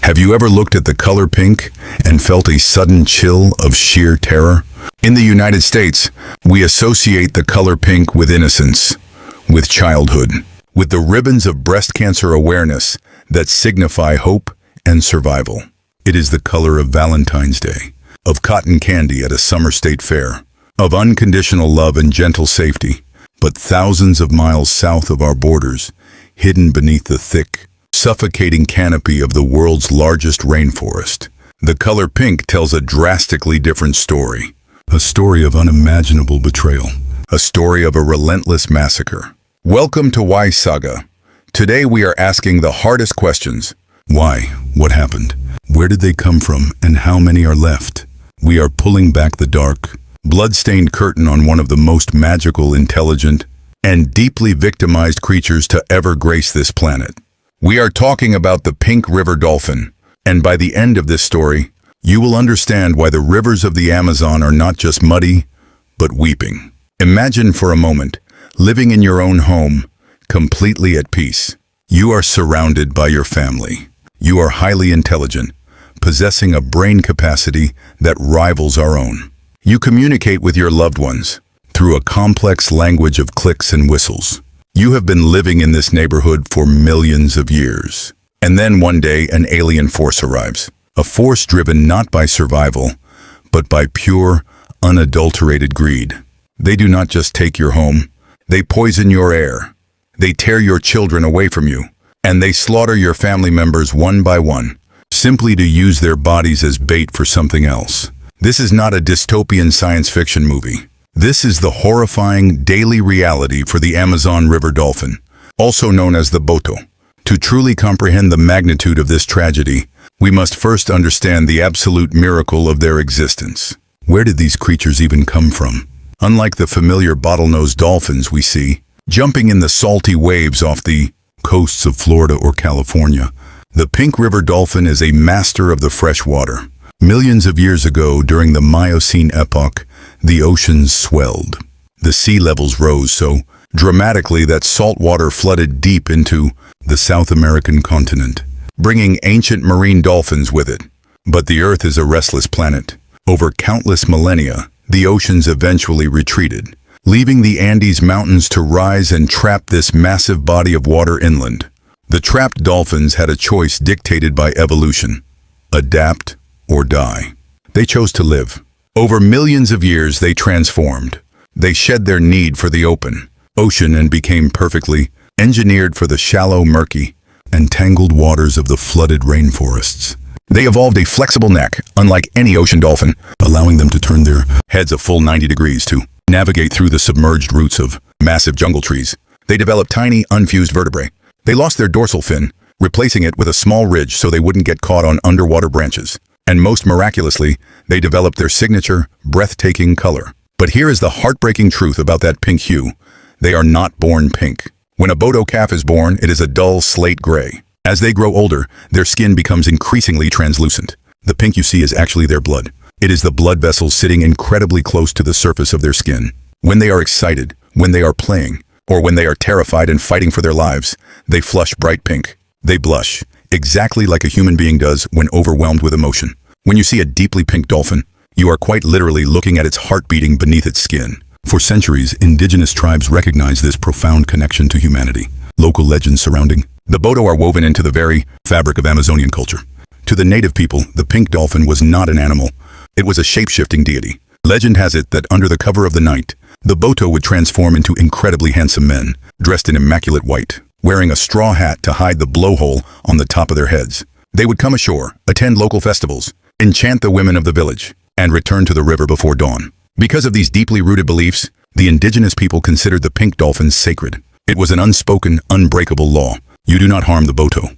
Have you ever looked at the color pink and felt a sudden chill of sheer terror? In the United States, we associate the color pink with innocence, with childhood, with the ribbons of breast cancer awareness that signify hope and survival. It is the color of Valentine's Day, of cotton candy at a summer state fair, of unconditional love and gentle safety. But thousands of miles south of our borders, hidden beneath the thick, suffocating canopy of the world's largest rainforest, the color pink tells a drastically different story. A story of unimaginable betrayal. A story of a relentless massacre. Welcome to Why Saga. Today we are asking the hardest questions. Why? What happened? Where did they come from, and how many are left? We are pulling back the dark, blood-stained curtain on one of the most magical, intelligent, and deeply victimized creatures to ever grace this planet. We are talking about the pink river dolphin, and by the end of this story, you will understand why the rivers of the Amazon are not just muddy, but weeping. Imagine for a moment, living in your own home, completely at peace. You are surrounded by your family. You are highly intelligent, possessing a brain capacity that rivals our own. You communicate with your loved ones through a complex language of clicks and whistles. You have been living in this neighborhood for millions of years. And then one day an alien force arrives. A force driven not by survival, but by pure, unadulterated greed. They do not just take your home. They poison your air. They tear your children away from you. And they slaughter your family members one by one, simply to use their bodies as bait for something else. This is not a dystopian science fiction movie. This is the horrifying daily reality for the Amazon River dolphin, also known as the boto. To truly comprehend the magnitude of this tragedy, we must first understand the absolute miracle of their existence. Where did these creatures even come from? Unlike the familiar bottlenose dolphins we see, jumping in the salty waves off the coasts of Florida or California, the pink river dolphin is a master of the fresh water. Millions of years ago, during the Miocene epoch, the oceans swelled. The sea levels rose so dramatically that salt water flooded deep into the South American continent, bringing ancient marine dolphins with it. But the Earth is a restless planet. Over countless millennia, the oceans eventually retreated, leaving the Andes Mountains to rise and trap this massive body of water inland. The trapped dolphins had a choice dictated by evolution: adapt or die. They chose to live. Over millions of years they transformed. They shed their need for the open ocean and became perfectly engineered for the shallow, murky, and tangled waters of the flooded rainforests. They evolved a flexible neck, unlike any ocean dolphin, allowing them to turn their heads a full 90 degrees to navigate through the submerged roots of massive jungle trees. They developed tiny, unfused vertebrae. They lost their dorsal fin, replacing it with a small ridge so they wouldn't get caught on underwater branches. And most miraculously, they developed their signature, breathtaking color. But here is the heartbreaking truth about that pink hue. They are not born pink. When a boto calf is born, it is a dull slate gray. As they grow older, their skin becomes increasingly translucent. The pink you see is actually their blood. It is the blood vessels sitting incredibly close to the surface of their skin. When they are excited, when they are playing, or when they are terrified and fighting for their lives, they flush bright pink. They blush, exactly like a human being does when overwhelmed with emotion. When you see a deeply pink dolphin, you are quite literally looking at its heart beating beneath its skin. For centuries, indigenous tribes recognized this profound connection to humanity. Local legends surrounding the boto are woven into the very fabric of Amazonian culture. To the native people, the pink dolphin was not an animal. It was a shape-shifting deity. Legend has it that under the cover of the night, the boto would transform into incredibly handsome men, dressed in immaculate white, wearing a straw hat to hide the blowhole on the top of their heads. They would come ashore, attend local festivals, enchant the women of the village, and return to the river before dawn. Because of these deeply rooted beliefs, the indigenous people considered the pink dolphin sacred. It was an unspoken, unbreakable law. You do not harm the boto.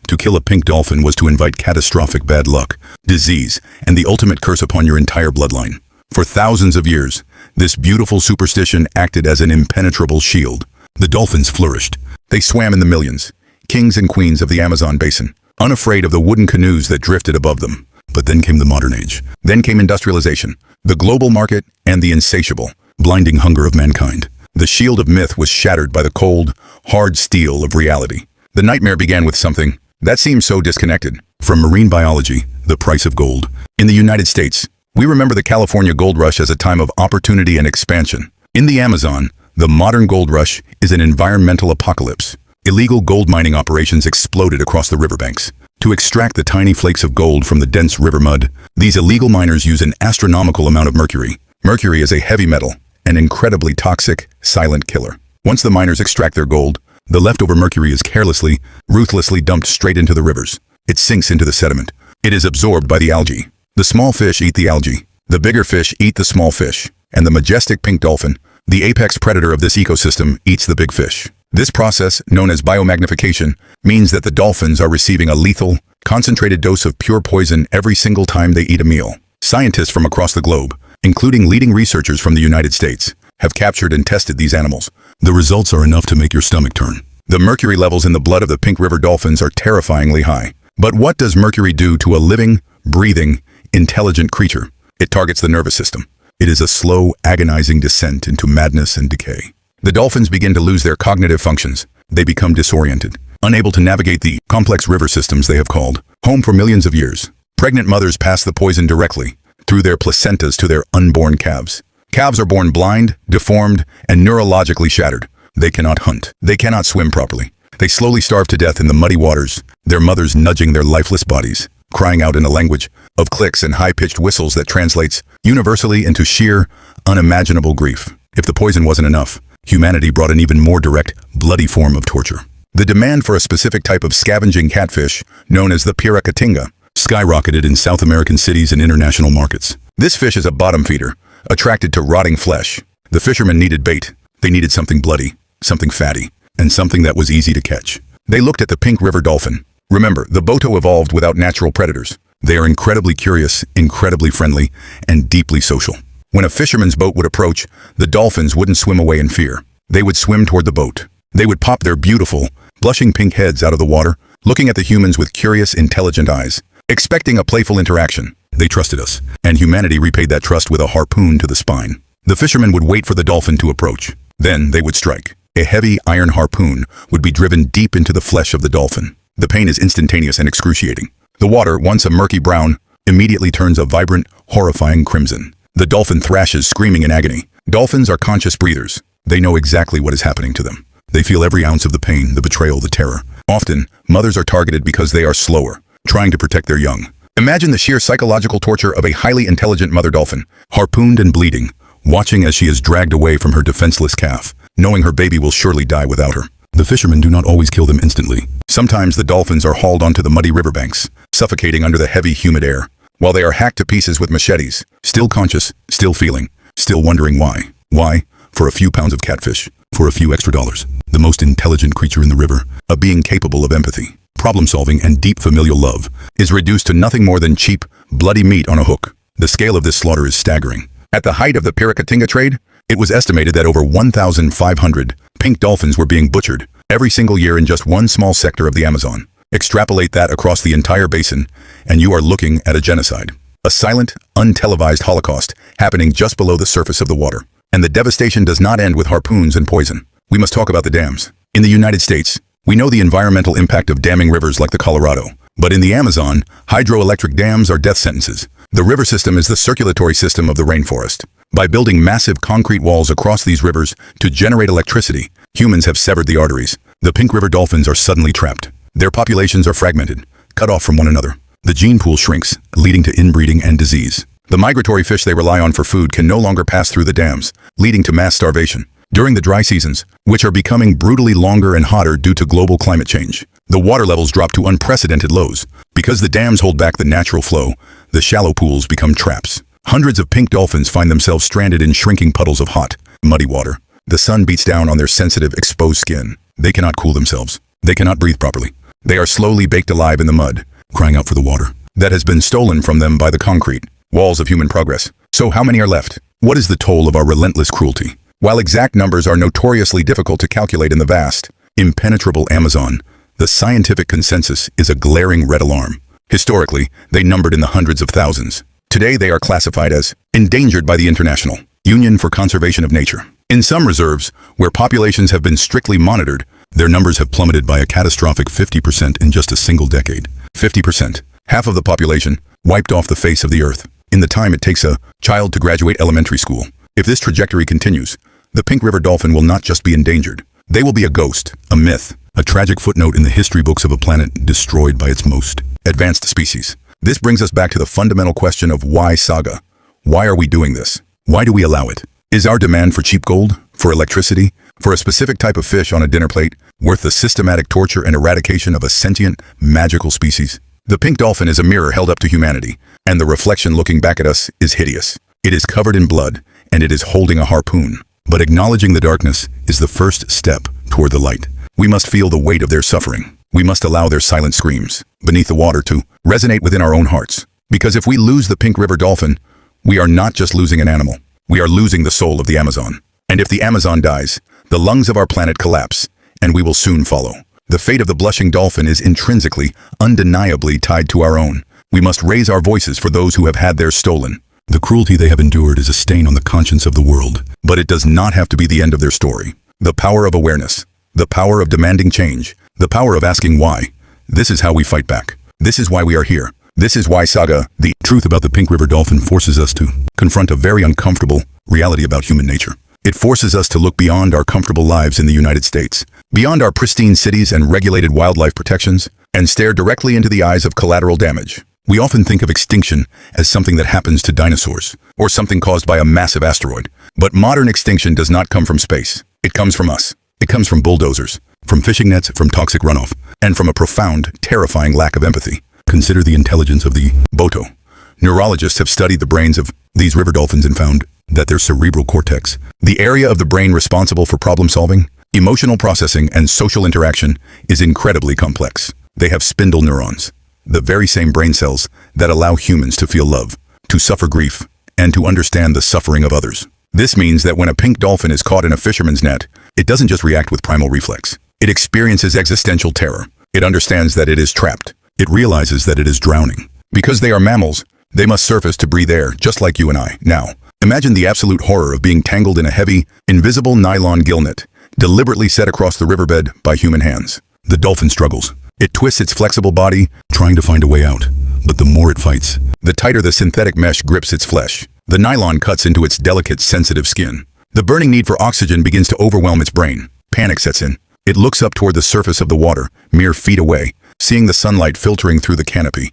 To kill a pink dolphin was to invite catastrophic bad luck, disease, and the ultimate curse upon your entire bloodline. For thousands of years, this beautiful superstition acted as an impenetrable shield. The dolphins flourished. They swam in the millions, kings and queens of the Amazon basin, unafraid of the wooden canoes that drifted above them. But then came the modern age. Then came industrialization, the global market, and the insatiable, blinding hunger of mankind. The shield of myth was shattered by the cold, hard steel of reality. The nightmare began with something that seemed so disconnected. From marine biology, the price of gold. In the United States, we remember the California gold rush as a time of opportunity and expansion. In the Amazon, the modern gold rush is an environmental apocalypse. Illegal gold mining operations exploded across the riverbanks. To extract the tiny flakes of gold from the dense river mud, these illegal miners use an astronomical amount of mercury. Mercury is a heavy metal, an incredibly toxic, silent killer. Once the miners extract their gold, the leftover mercury is carelessly, ruthlessly dumped straight into the rivers. It sinks into the sediment. It is absorbed by the algae. The small fish eat the algae. The bigger fish eat the small fish. And the majestic pink dolphin, the apex predator of this ecosystem, eats the big fish. This process, known as biomagnification, means that the dolphins are receiving a lethal, concentrated dose of pure poison every single time they eat a meal. Scientists from across the globe, including leading researchers from the United States, have captured and tested these animals. The results are enough to make your stomach turn. The mercury levels in the blood of the pink river dolphins are terrifyingly high. But what does mercury do to a living, breathing, intelligent creature? It targets the nervous system. It is a slow, agonizing descent into madness and decay. The dolphins begin to lose their cognitive functions. They become disoriented, unable to navigate the complex river systems they have called home for millions of years. Pregnant mothers pass the poison directly, through their placentas to their unborn calves. Calves are born blind, deformed, and neurologically shattered. They cannot hunt. They cannot swim properly. They slowly starve to death in the muddy waters, their mothers nudging their lifeless bodies, crying out in a language of clicks and high-pitched whistles that translates universally into sheer, unimaginable grief. If the poison wasn't enough, humanity brought an even more direct, bloody form of torture. The demand for a specific type of scavenging catfish, known as the piracatinga, skyrocketed in South American cities and international markets. This fish is a bottom feeder, attracted to rotting flesh. The fishermen needed bait. They needed something bloody, something fatty, and something that was easy to catch. They looked at the pink river dolphin. Remember, the boto evolved without natural predators. They are incredibly curious, incredibly friendly, and deeply social. When a fisherman's boat would approach, the dolphins wouldn't swim away in fear. They would swim toward the boat. They would pop their beautiful, blushing pink heads out of the water, looking at the humans with curious, intelligent eyes, expecting a playful interaction. They trusted us, and humanity repaid that trust with a harpoon to the spine. The fishermen would wait for the dolphin to approach. Then they would strike. A heavy iron harpoon would be driven deep into the flesh of the dolphin. The pain is instantaneous and excruciating. The water, once a murky brown, immediately turns a vibrant, horrifying crimson. The dolphin thrashes, screaming in agony. Dolphins are conscious breathers. They know exactly what is happening to them. They feel every ounce of the pain, the betrayal, the terror. Often, mothers are targeted because they are slower, trying to protect their young. Imagine the sheer psychological torture of a highly intelligent mother dolphin, harpooned and bleeding, watching as she is dragged away from her defenseless calf, knowing her baby will surely die without her. The fishermen do not always kill them instantly. Sometimes the dolphins are hauled onto the muddy riverbanks, suffocating under the heavy, humid air, while they are hacked to pieces with machetes, still conscious, still feeling, still wondering why. Why? For a few pounds of catfish, for a few extra dollars. The most intelligent creature in the river, a being capable of empathy, problem-solving, and deep familial love, is reduced to nothing more than cheap, bloody meat on a hook. The scale of this slaughter is staggering. At the height of the piracatinga trade, it was estimated that over 1,500 pink dolphins were being butchered every single year in just one small sector of the Amazon. Extrapolate that across the entire basin, and you are looking at a genocide. A silent, untelevised holocaust happening just below the surface of the water. And the devastation does not end with harpoons and poison. We must talk about the dams. In the United States, we know the environmental impact of damming rivers like the Colorado. But in the Amazon, hydroelectric dams are death sentences. The river system is the circulatory system of the rainforest. By building massive concrete walls across these rivers to generate electricity, humans have severed the arteries. The pink river dolphins are suddenly trapped. Their populations are fragmented, cut off from one another. The gene pool shrinks, leading to inbreeding and disease. The migratory fish they rely on for food can no longer pass through the dams, leading to mass starvation. During the dry seasons, which are becoming brutally longer and hotter due to global climate change, the water levels drop to unprecedented lows. Because the dams hold back the natural flow, the shallow pools become traps. Hundreds of pink dolphins find themselves stranded in shrinking puddles of hot, muddy water. The sun beats down on their sensitive, exposed skin. They cannot cool themselves. They cannot breathe properly. They are slowly baked alive in the mud, crying out for the water that has been stolen from them by the concrete walls of human progress. So how many are left? What is the toll of our relentless cruelty? While exact numbers are notoriously difficult to calculate in the vast, impenetrable Amazon, the scientific consensus is a glaring red alarm. Historically, they numbered in the hundreds of thousands. Today they are classified as endangered by the International Union for Conservation of Nature. In some reserves, where populations have been strictly monitored, their numbers have plummeted by a catastrophic 50% in just a single decade. 50%. half of the population wiped off the face of the earth in the time it takes a child to graduate elementary school. If this trajectory continues, the pink river dolphin will not just be endangered. They will be a ghost, a myth, a tragic footnote in the history books of a planet destroyed by its most advanced species. This brings us back to the fundamental question of why saga? Why are we doing this? Why do we allow it? Is our demand for cheap gold, for electricity, for a specific type of fish on a dinner plate worth the systematic torture and eradication of a sentient, magical species? The pink dolphin is a mirror held up to humanity, and the reflection looking back at us is hideous. It is covered in blood, and it is holding a harpoon. But acknowledging the darkness is the first step toward the light. We must feel the weight of their suffering. We must allow their silent screams beneath the water to resonate within our own hearts. Because if we lose the pink river dolphin, we are not just losing an animal. We are losing the soul of the Amazon. And if the Amazon dies, the lungs of our planet collapse, and we will soon follow. The fate of the blushing dolphin is intrinsically, undeniably tied to our own. We must raise our voices for those who have had theirs stolen. The cruelty they have endured is a stain on the conscience of the world, but it does not have to be the end of their story. The power of awareness, the power of demanding change, the power of asking why. This is how we fight back. This is why we are here. This is why Saga, the truth about the pink river dolphin, forces us to confront a very uncomfortable reality about human nature. It forces us to look beyond our comfortable lives in the United States, beyond our pristine cities and regulated wildlife protections, and stare directly into the eyes of collateral damage. We often think of extinction as something that happens to dinosaurs, or something caused by a massive asteroid. But modern extinction does not come from space. It comes from us. It comes from bulldozers, from fishing nets, from toxic runoff, and from a profound, terrifying lack of empathy. Consider the intelligence of the boto. Neurologists have studied the brains of these river dolphins and found that their cerebral cortex, the area of the brain responsible for problem solving, emotional processing, and social interaction, is incredibly complex. They have spindle neurons, the very same brain cells that allow humans to feel love, to suffer grief, and to understand the suffering of others. This means that when a pink dolphin is caught in a fisherman's net, it doesn't just react with primal reflex. It experiences existential terror. It understands that it is trapped. It realizes that it is drowning. Because they are mammals, they must surface to breathe air, just like you and I. Now, imagine the absolute horror of being tangled in a heavy, invisible nylon gill net, deliberately set across the riverbed by human hands. The dolphin struggles. It twists its flexible body, trying to find a way out. But the more it fights, the tighter the synthetic mesh grips its flesh. The nylon cuts into its delicate, sensitive skin. The burning need for oxygen begins to overwhelm its brain. Panic sets in. It looks up toward the surface of the water, mere feet away, seeing the sunlight filtering through the canopy.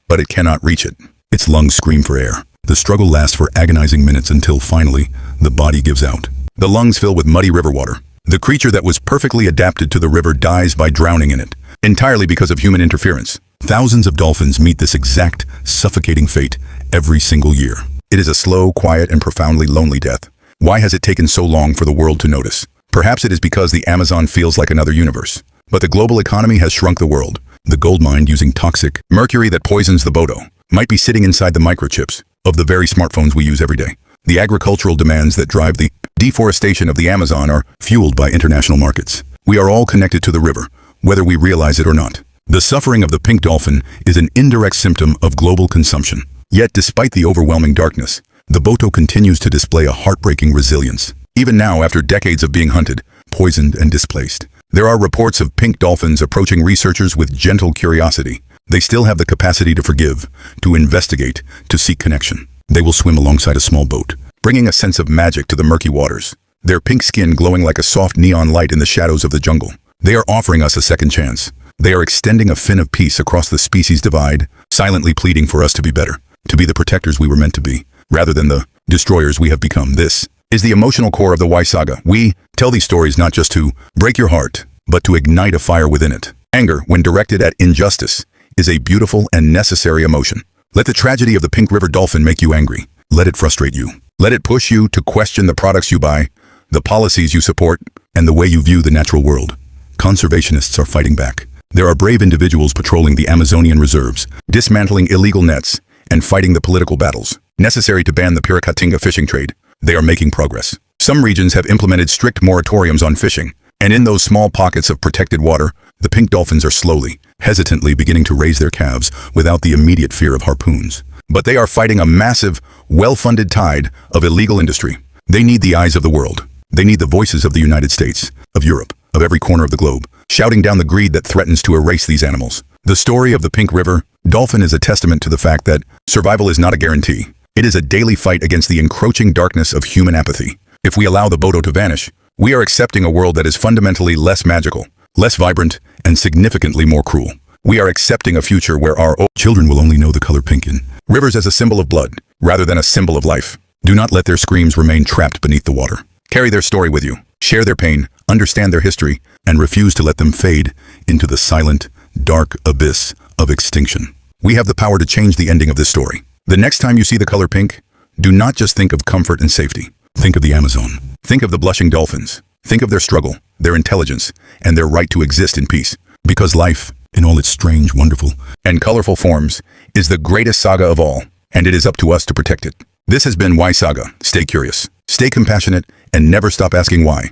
But it cannot reach it. Its lungs scream for air. The struggle lasts for agonizing minutes until finally, the body gives out. The lungs fill with muddy river water. The creature that was perfectly adapted to the river dies by drowning in it, entirely because of human interference. Thousands of dolphins meet this exact, suffocating fate every single year. It is a slow, quiet, and profoundly lonely death. Why has it taken so long for the world to notice? Perhaps it is because the Amazon feels like another universe. But the global economy has shrunk the world. The gold mine using toxic mercury that poisons the boto might be sitting inside the microchips of the very smartphones we use every day. The agricultural demands that drive the deforestation of the Amazon are fueled by international markets. We are all connected to the river, whether we realize it or not. The suffering of the pink dolphin is an indirect symptom of global consumption. Yet, despite the overwhelming darkness, the boto continues to display a heartbreaking resilience. Even now, after decades of being hunted, poisoned, and displaced, there are reports of pink dolphins approaching researchers with gentle curiosity. They still have the capacity to forgive, to investigate, to seek connection. They will swim alongside a small boat, bringing a sense of magic to the murky waters, their pink skin glowing like a soft neon light in the shadows of the jungle. They are offering us a second chance. They are extending a fin of peace across the species divide, silently pleading for us to be better, to be the protectors we were meant to be, rather than the destroyers we have become. This is the emotional core of the Y Saga. We tell these stories not just to break your heart, but to ignite a fire within it. Anger, when directed at injustice, is a beautiful and necessary emotion. Let the tragedy of the pink river dolphin make you angry. Let it frustrate you. Let it push you to question the products you buy, the policies you support, and the way you view the natural world. Conservationists are fighting back. There are brave individuals patrolling the Amazonian reserves, dismantling illegal nets, and fighting the political battles necessary to ban the Piracatinga fishing trade. They are making progress. Some regions have implemented strict moratoriums on fishing, and in those small pockets of protected water, the pink dolphins are slowly, hesitantly beginning to raise their calves without the immediate fear of harpoons. But they are fighting a massive, well-funded tide of illegal industry. They need the eyes of the world. They need the voices of the United States, of Europe, of every corner of the globe, shouting down the greed that threatens to erase these animals. The story of the Pink River Dolphin is a testament to the fact that survival is not a guarantee. It is a daily fight against the encroaching darkness of human apathy. If we allow the Bodo to vanish, we are accepting a world that is fundamentally less magical, less vibrant, and significantly more cruel. We are accepting a future where our children will only know the color pink in rivers as a symbol of blood, rather than a symbol of life. Do not let their screams remain trapped beneath the water. Carry their story with you, share their pain, understand their history, and refuse to let them fade into the silent, dark abyss of extinction. We have the power to change the ending of this story. The next time you see the color pink, do not just think of comfort and safety. Think of the Amazon. Think of the blushing dolphins. Think of their struggle, their intelligence, and their right to exist in peace. Because life, in all its strange, wonderful, and colorful forms, is the greatest saga of all, and it is up to us to protect it. This has been Why Saga. Stay curious, stay compassionate, and never stop asking why.